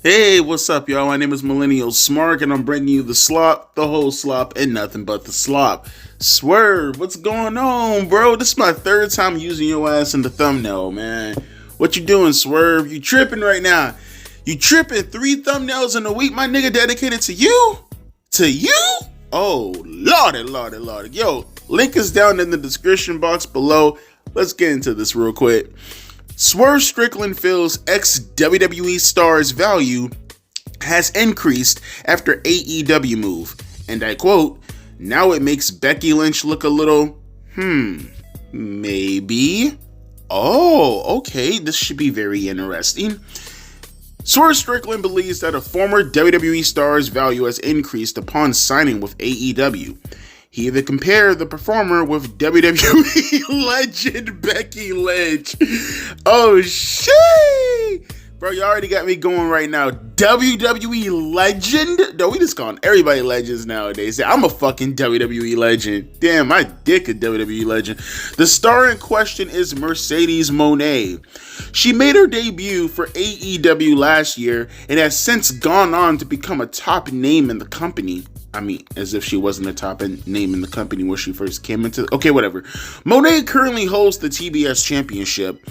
Hey, what's up, y'all? My name is Millennial Smark, and I'm bringing you the slop, the whole slop, and nothing but the slop. Swerve, what's going on, bro? This is my third time using your ass in the thumbnail, man. What you doing, Swerve? You tripping right now? You tripping? 3 thumbnails in a week, my nigga, dedicated to you? To you? Oh, lordy. Yo, link is down in the description box below. Let's get into this real quick. Swerve Strickland feels ex-WWE star's value has increased after AEW move. And I quote, "Now it makes Becky Lynch look a little, maybe. Oh, okay, this should be very interesting." Swerve Strickland believes that a former WWE star's value has increased upon signing with AEW. He even compared the performer with WWE legend Becky Lynch. Oh shit! Bro, you already got me going right now. WWE legend? No, we just calling everybody legends nowadays. I'm a fucking WWE legend. Damn, my dick a WWE legend. The star in question is Mercedes Moné. She made her debut for AEW last year and has since gone on to become a top name in the company. I mean, as if she wasn't a top name in the company where she first came into. Okay, whatever. Moné currently holds the TBS Championship.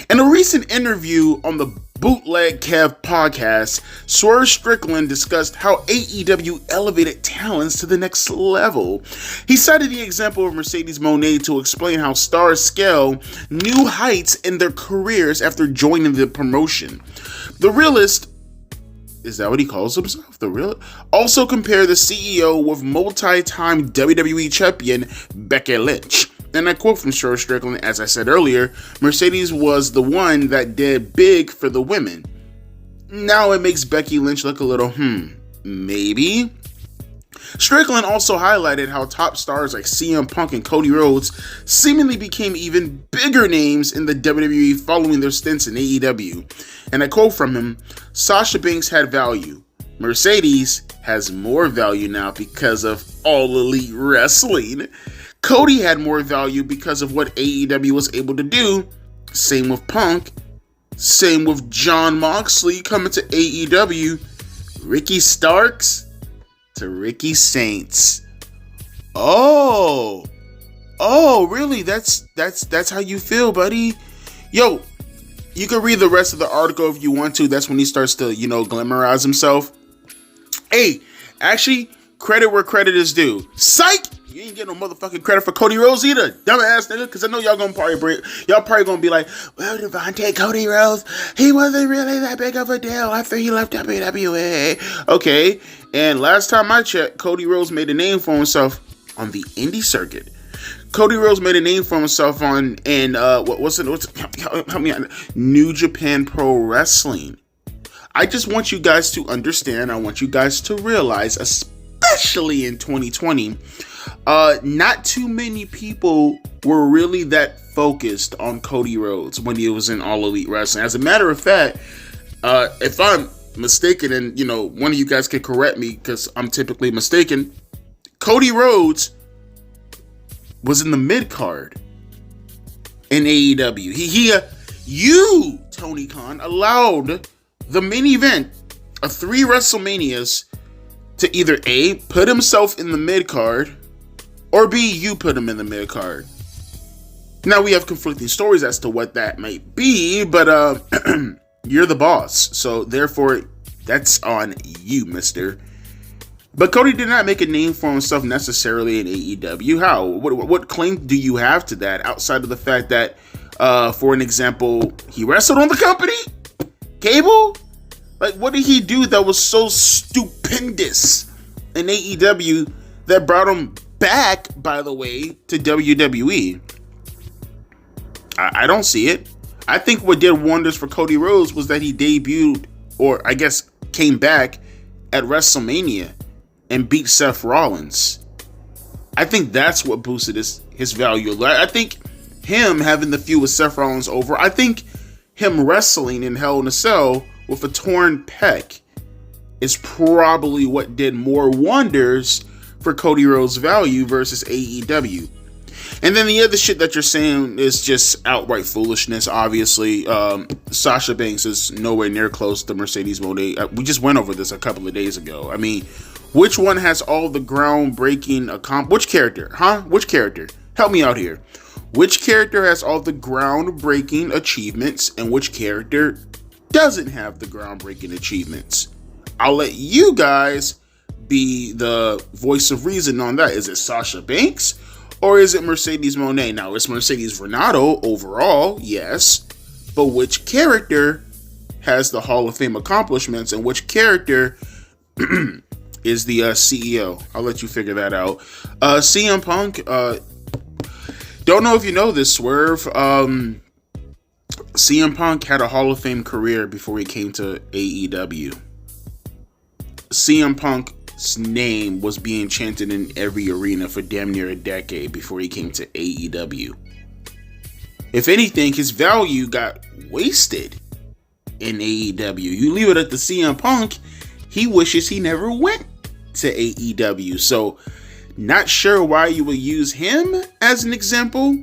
In a recent interview on the Bootleg Kev podcast, Swerve Strickland discussed how AEW elevated talents to the next level. He cited the example of Mercedes Moné to explain how stars scale new heights in their careers after joining the promotion. The realist, is that what he calls himself? The real? Also compare the CEO with multi-time WWE champion Becky Lynch. And I quote from Swerve Strickland, as I said earlier, Mercedes was the one that did big for the women. Now it makes Becky Lynch look a little, maybe. Strickland also highlighted how top stars like CM Punk and Cody Rhodes seemingly became even bigger names in the WWE following their stints in AEW. And I quote from him, "Sasha Banks had value. Mercedes has more value now because of All Elite Wrestling. Cody had more value because of what AEW was able to do. Same with Punk. Same with Jon Moxley coming to AEW. Ricky Starks to Ricky Saints." Oh, really? That's how you feel, buddy? Yo, you can read the rest of the article if you want to. That's when he starts to, glamorize himself. Hey, actually, credit where credit is due. Psych! You ain't getting no motherfucking credit for Cody Rhodes either, dumbass nigga. Because I know y'all probably gonna be like, "Well, Devontae Cody Rhodes, he wasn't really that big of a deal after he left WWE." Okay, and last time I checked, Cody Rhodes made a name for himself on the indie circuit. Cody Rhodes made a name for himself on help me out, New Japan Pro Wrestling. I just want you guys to understand. I want you guys to realize, especially in 2020. Not too many people were really that focused on Cody Rhodes when he was in All Elite Wrestling. As a matter of fact, if I'm mistaken, and one of you guys can correct me because I'm typically mistaken, Cody Rhodes was in the mid card in AEW. You, Tony Khan, allowed the main event of 3 WrestleManias to either A, put himself in the mid card, or B, you put him in the mid card. Now we have conflicting stories as to what that might be, but you're the boss, so therefore that's on you, mister. But Cody did not make a name for himself necessarily in AEW. How? What claim do you have to that outside of the fact that, for an example, he wrestled on the company? Cable? Like, what did he do that was so stupendous in AEW that brought him back, by the way, to WWE? I don't see it. I think what did wonders for Cody Rhodes was that he debuted, or I guess came back at WrestleMania and beat Seth Rollins. I think that's what boosted his value. I think him having the feud with Seth Rollins over, I think him wrestling in Hell in a Cell with a torn pec is probably what did more wonders for Cody Rhodes' value versus AEW. And then the other shit that you're saying is just outright foolishness, obviously. Sasha Banks is nowhere near close to Mercedes Moné. We just went over this a couple of days ago. I mean, which one has all the groundbreaking which character? Which character? Help me out here. Which character has all the groundbreaking achievements and which character doesn't have the groundbreaking achievements? I'll let you guys be the voice of reason on that. Is it Sasha Banks or is it Mercedes Moné? Now, it's Mercedes Renato overall, yes, but which character has the Hall of Fame accomplishments and which character is the CEO? I'll let you figure that out. CM Punk, don't know if you know this, Swerve. CM Punk had a Hall of Fame career before he came to AEW. CM Punk's name was being chanted in every arena for damn near a decade before he came to AEW. If anything, his value got wasted in AEW. You leave it at the CM Punk, he wishes he never went to AEW. So, not sure why you would use him as an example,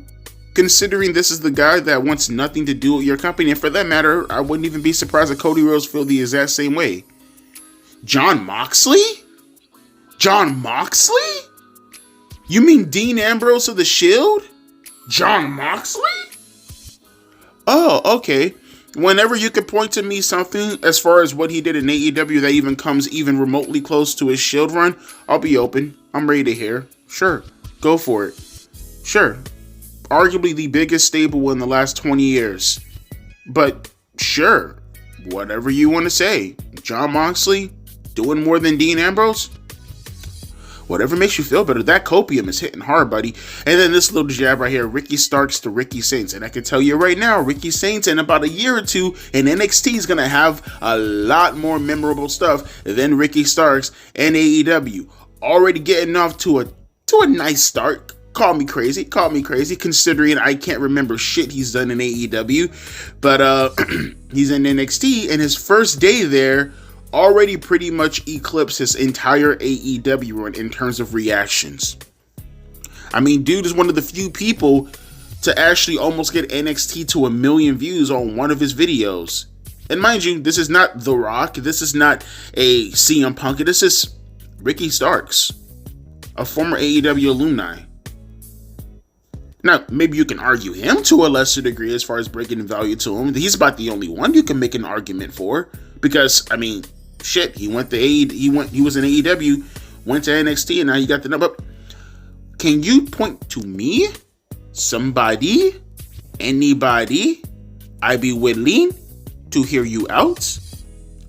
considering this is the guy that wants nothing to do with your company. And for that matter, I wouldn't even be surprised if Cody Rhodes feel the exact same way. Jon Moxley? Jon Moxley? You mean Dean Ambrose of the Shield? Jon Moxley? Oh, okay. Whenever you could point to me something as far as what he did in AEW that even comes even remotely close to his Shield run, I'll be open. I'm ready to hear. Sure. Go for it. Sure. Arguably the biggest stable in the last 20 years. But sure. Whatever you want to say. Jon Moxley doing more than Dean Ambrose? Whatever makes you feel better. That copium is hitting hard, buddy. And then this little jab right here, Ricky Starks to Ricky Saints. And I can tell you right now, Ricky Saints in about a year or two in NXT is going to have a lot more memorable stuff than Ricky Starks and AEW. Already getting off to a nice start. Call me crazy, considering I can't remember shit he's done in AEW. But he's in NXT, and his first day there already pretty much eclipsed his entire AEW run in terms of reactions. I mean, dude is one of the few people to actually almost get NXT to 1 million views on one of his videos. And mind you, this is not The Rock. This is not a CM Punk. This is Ricky Starks, a former AEW alumni. Now, maybe you can argue him to a lesser degree as far as breaking value to him. He's about the only one you can make an argument for. Because, I mean, shit, he was in AEW, went to NXT, and now you got the number. Can you point to me, somebody, anybody? I'd be willing to hear you out.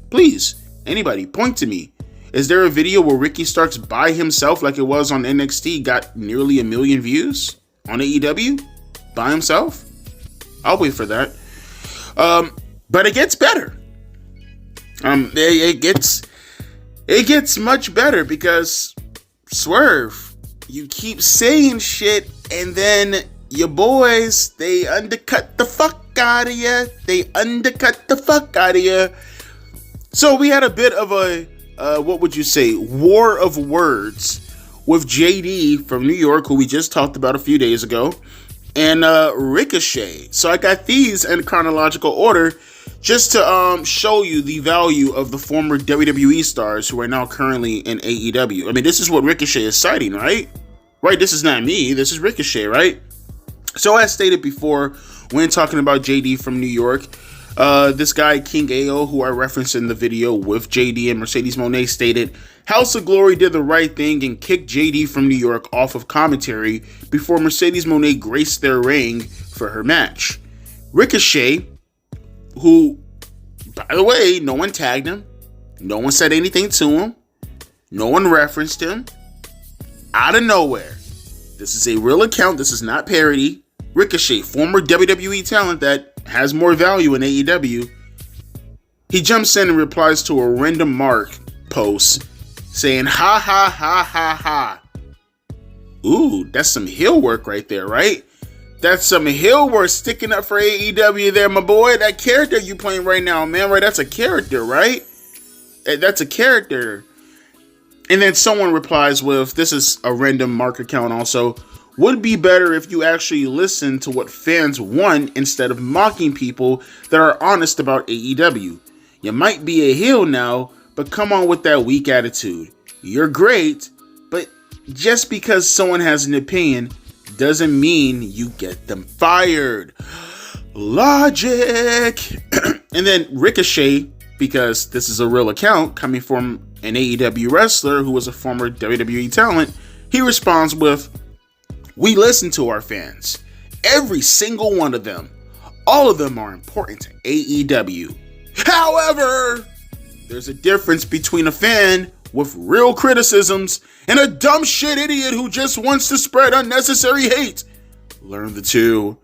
Please, anybody, point to me. Is there a video where Ricky Starks by himself, like it was on NXT, got nearly 1 million views on AEW by himself? I'll wait for that. But it gets better. It gets much better because Swerve, you keep saying shit and then your boys, they undercut the fuck out of you. So we had a bit of a, what would you say, war of words with JD from New York, who we just talked about a few days ago, and Ricochet. So I got these in chronological order just to show you the value of the former WWE stars who are now currently in AEW. I mean, this is what Ricochet is citing, right? Right, this is not me, this is Ricochet, right? So as stated before, when talking about JD from New York, this guy, King AO, who I referenced in the video with JD and Mercedes Moné, stated, House of Glory did the right thing and kicked JD from New York off of commentary before Mercedes Moné graced their ring for her match. Ricochet, who, by the way, no one tagged him, no one said anything to him, no one referenced him, out of nowhere. This is a real account, this is not parody. Ricochet, former WWE talent that has more value in AEW, he jumps in and replies to a random Mark post saying, ha ha ha ha ha. Ooh, that's some heel work right there, right? That's some heel work sticking up for AEW there, my boy. That character you playing right now, man, right? That's a character, right? That's a character. And then someone replies with, this is a random Mark account also, would be better if you actually listen to what fans want instead of mocking people that are honest about AEW. You might be a heel now, but come on with that weak attitude. You're great, but just because someone has an opinion doesn't mean you get them fired. Logic. And then Ricochet, because this is a real account coming from an AEW wrestler who was a former WWE talent, he responds with, "We listen to our fans. Every single one of them. All of them are important to AEW. However, there's a difference between a fan with real criticisms and a dumb shit idiot who just wants to spread unnecessary hate. Learn the two."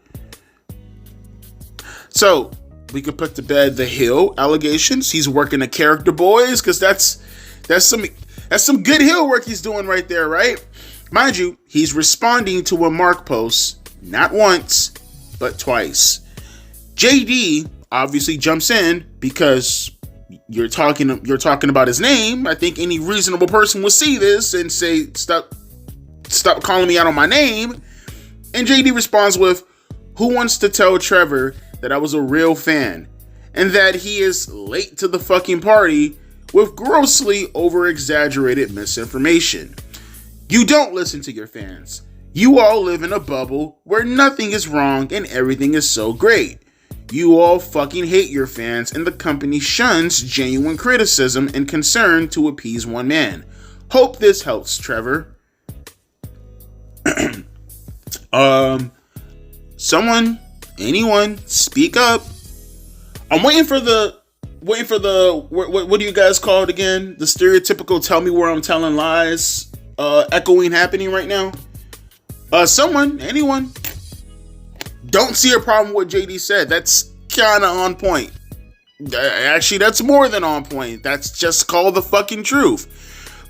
So, we could put to bed the heel allegations. He's working the character boys, because that's some good heel work he's doing right there, right? Mind you, he's responding to a Mark post not once, but twice. JD obviously jumps in because you're talking about his name. I think any reasonable person will see this and say, stop calling me out on my name. And JD responds with, "Who wants to tell Trevor that I was a real fan and that he is late to the fucking party with grossly over-exaggerated misinformation? You don't listen to your fans. You all live in a bubble where nothing is wrong and everything is so great. You all fucking hate your fans, and the company shuns genuine criticism and concern to appease one man. Hope this helps, Trevor." Someone, anyone, speak up. I'm waiting for the what do you guys call it again? The stereotypical "tell me where I'm telling lies" echoing happening right now. Someone, anyone. Don't see a problem with what JD said. That's kind of on point. Actually, that's more than on point. That's just called the fucking truth.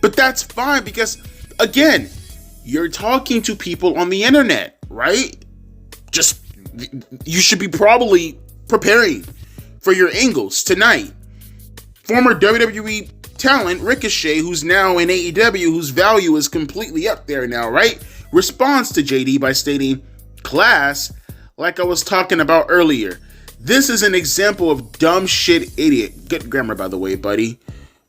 But that's fine because, again, you're talking to people on the internet, right? You should be probably preparing for your angles tonight. Former WWE talent Ricochet, who's now in AEW, whose value is completely up there now, right? Responds to JD by stating, "Class, like I was talking about earlier. This is an example of dumb shit idiot." Good grammar, by the way, buddy.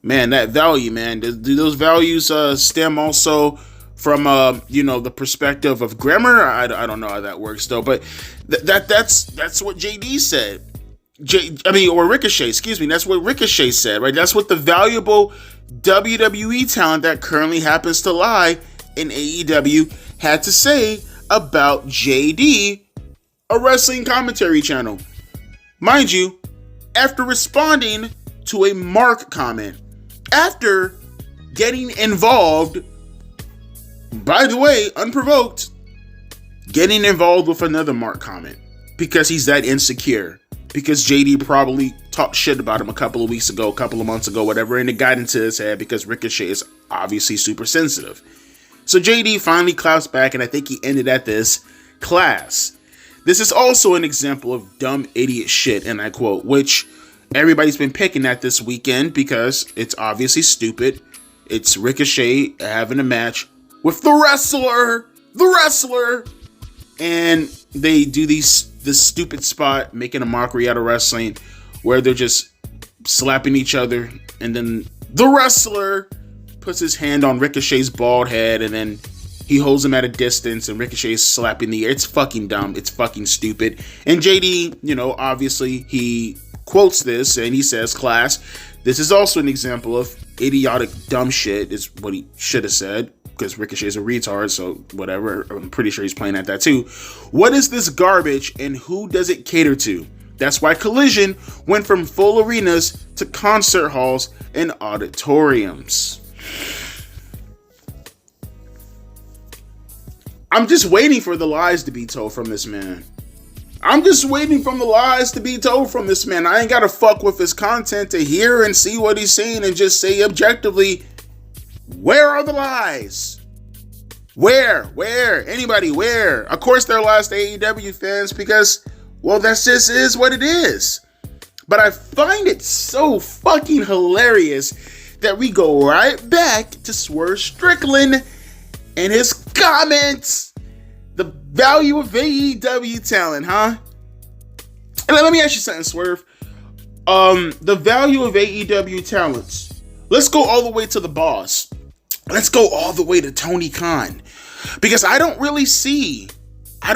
Man, that value, man. Do those values stem also from the perspective of grammar? I don't know how that works though, but that's what JD said. Or Ricochet, excuse me. That's what Ricochet said, right? That's what the valuable WWE talent that currently happens to lie in AEW had to say about JD, a wrestling commentary channel. Mind you, after responding to a Mark comment, after getting involved, by the way, unprovoked, getting involved with another Mark comment because he's that insecure. Because JD probably talked shit about him a couple of weeks ago, a couple of months ago, whatever, and it got into his head because Ricochet is obviously super sensitive. So JD finally claps back, and I think he ended at this: "Class, this is also an example of dumb idiot shit," and I quote, which everybody's been picking at this weekend because it's obviously stupid. It's Ricochet having a match with the wrestler, and they do this stupid spot making a mockery out of wrestling where they're just slapping each other, and then the wrestler puts his hand on Ricochet's bald head, and then he holds him at a distance, and Ricochet is slapping the air. It's fucking dumb. It's fucking stupid. And JD, obviously he quotes this and he says, "Class, this is also an example of idiotic dumb shit," is what he should have said, because Ricochet is a retard, so whatever. I'm pretty sure he's playing at that too. "What is this garbage and who does it cater to? That's why Collision went from full arenas to concert halls and auditoriums." I'm just waiting for the lies to be told from this man. I ain't gotta fuck with his content to hear and see what he's saying and just say objectively, where are the lies? Where? Anybody, where? Of course they're lies to AEW fans because, well, that just is what it is. But I find it so fucking hilarious that we go right back to Swerve Strickland and his comments Value of AEW talent, huh? And let me ask you something, Swerve. The value of AEW talents. Let's go all the way to the boss. Let's go all the way to Tony Khan. Because I don't really see a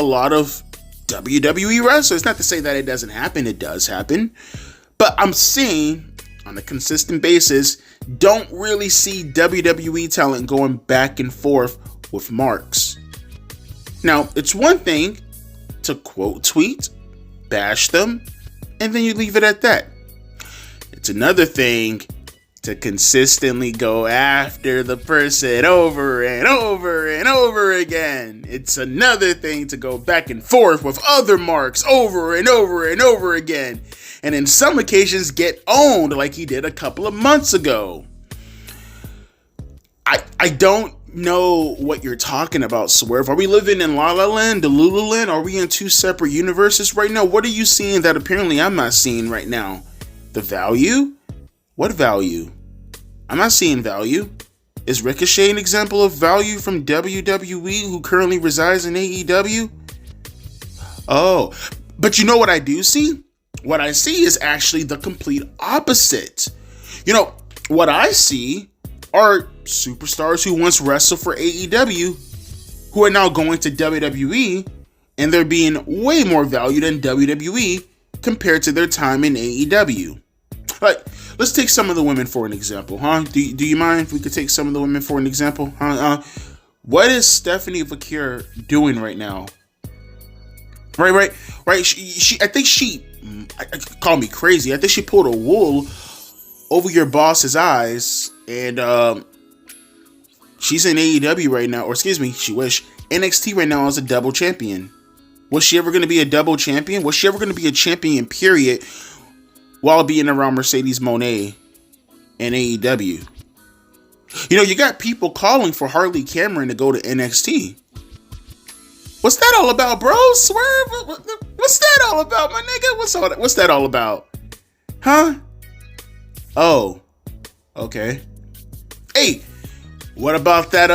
lot of WWE wrestlers. Not to say that it doesn't happen, it does happen. But I'm seeing, on a consistent basis, don't really see WWE talent going back and forth with marks. Now, it's one thing to quote tweet, bash them, and then you leave it at that. It's another thing to consistently go after the person over and over and over again. It's another thing to go back and forth with other marks over and over and over again. And in some occasions get owned like he did a couple of months ago. I don't know what you're talking about, Swerve. Are we living in La La Land, Delulu Land? Are we in two separate universes right now? What are you seeing that apparently I'm not seeing right now? The value? What value? I'm not seeing value. Is Ricochet an example of value from WWE who currently resides in AEW? Oh, but you know what I do see? What I see is actually the complete opposite. You know, what I see are superstars who once wrestled for AEW who are now going to WWE, and they're being way more valued in WWE compared to their time in AEW. Like, let's take some of the women for an example, huh? Do you mind if we could take some of the women for an example? What is Stephanie Vakir doing right now? Right. She I think she, call me crazy, I think she pulled a wool over your boss's eyes, and she's in AEW right now, or excuse me, she wish NXT right now as a double champion. Was she ever going to be a double champion? Was she ever going to be a champion, period, while being around Mercedes Moné and AEW? You know, you got people calling for Harley Cameron to go to NXT. What's that all about, bro? Swerve? What's that all about, my nigga? What's that all about? Huh? Oh, okay. Hey, what about that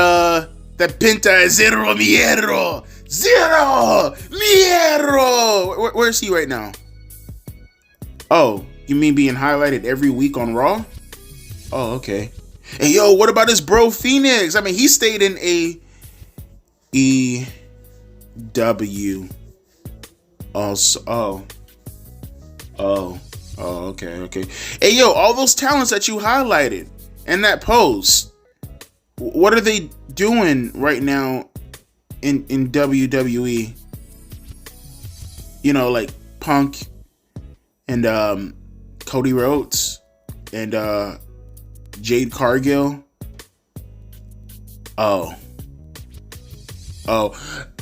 Penta Zero Miero? Where's he right now? Oh, you mean being highlighted every week on Raw? Oh, okay. Hey, yo, what about his bro Phoenix? I mean, he stayed in AEW. Also, okay. Hey, yo, all those talents that you highlighted in that post, what are they doing right now in WWE? You know, like Punk and Cody Rhodes and Jade Cargill.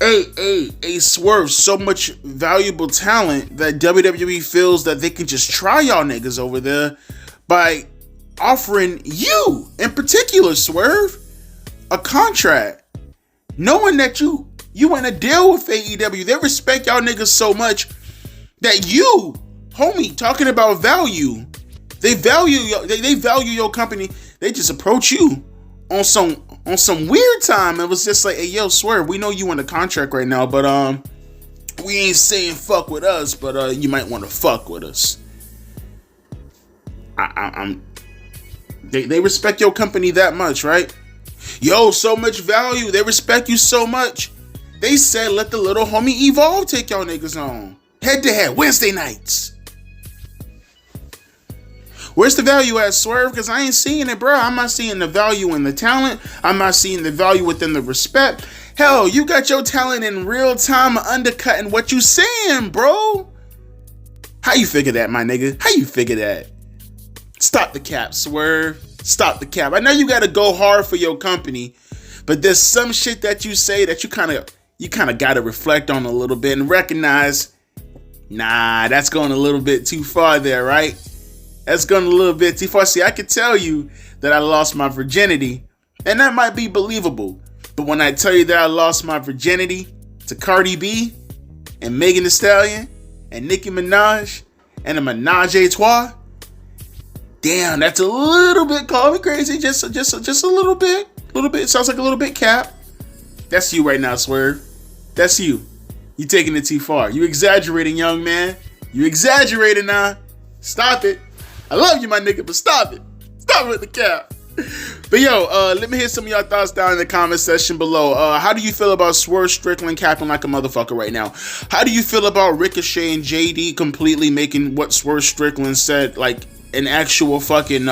Hey, Swerve, so much valuable talent that WWE feels that they can just try y'all niggas over there by offering you, in particular, Swerve, a contract. Knowing that you in a deal with AEW, they respect y'all niggas so much that you, homie, talking about value, they value your company. They just approach you on some weird time. It was just like, hey, yo, Swerve, we know you in a contract right now, but we ain't saying fuck with us, but you might want to fuck with us. They respect your company that much, right? Yo, so much value. They respect you so much. They said, let the little homie Evolve take y'all niggas on. Head to head, Wednesday nights. Where's the value at, Swerve? Because I ain't seeing it, bro. I'm not seeing the value in the talent. I'm not seeing the value within the respect. Hell, you got your talent in real time undercutting what you saying, bro. How you figure that, my nigga? How you figure that? Stop the cap, Swerve. Stop the cap. I know you got to go hard for your company, but there's some shit that you say that you kind of got to reflect on a little bit and recognize, nah, that's going a little bit too far there, right? That's going a little bit too far. See, I could tell you that I lost my virginity, and that might be believable. But when I tell you that I lost my virginity to Cardi B and Megan Thee Stallion and Nicki Minaj and a Menage a Trois, damn, that's a little bit, call me crazy, just a little bit. It sounds like a little bit cap. That's you right now, Swerve. That's you. You taking it too far. You exaggerating, young man. You exaggerating now. Stop it. I love you, my nigga, but stop it. Stop with the cap. But yo, let me hear some of y'all thoughts down in the comment section below. How do you feel about Swerve Strickland capping like a motherfucker right now? How do you feel about Ricochet and JD completely making what Swerve Strickland said like an actual fucking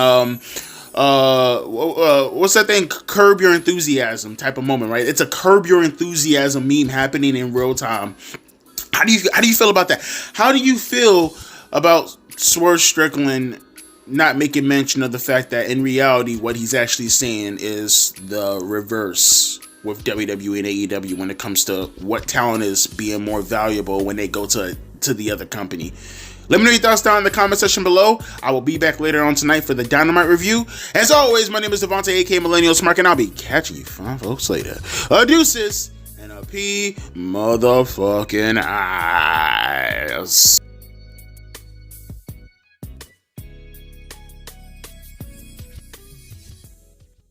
what's that thing? Curb Your Enthusiasm type of moment, right? It's a Curb Your Enthusiasm meme happening in real time. How do you feel about that? How do you feel about Swerve Strickland not making mention of the fact that in reality what he's actually saying is the reverse with WWE and AEW when it comes to what talent is being more valuable when they go to the other company? Let me know your thoughts down in the comment section below. I will be back later on tonight for the Dynamite review. As always, my name is Devontae, aka Millennial Smark, and I'll be catching you fine folks later. Deuces and a P motherfucking eyes.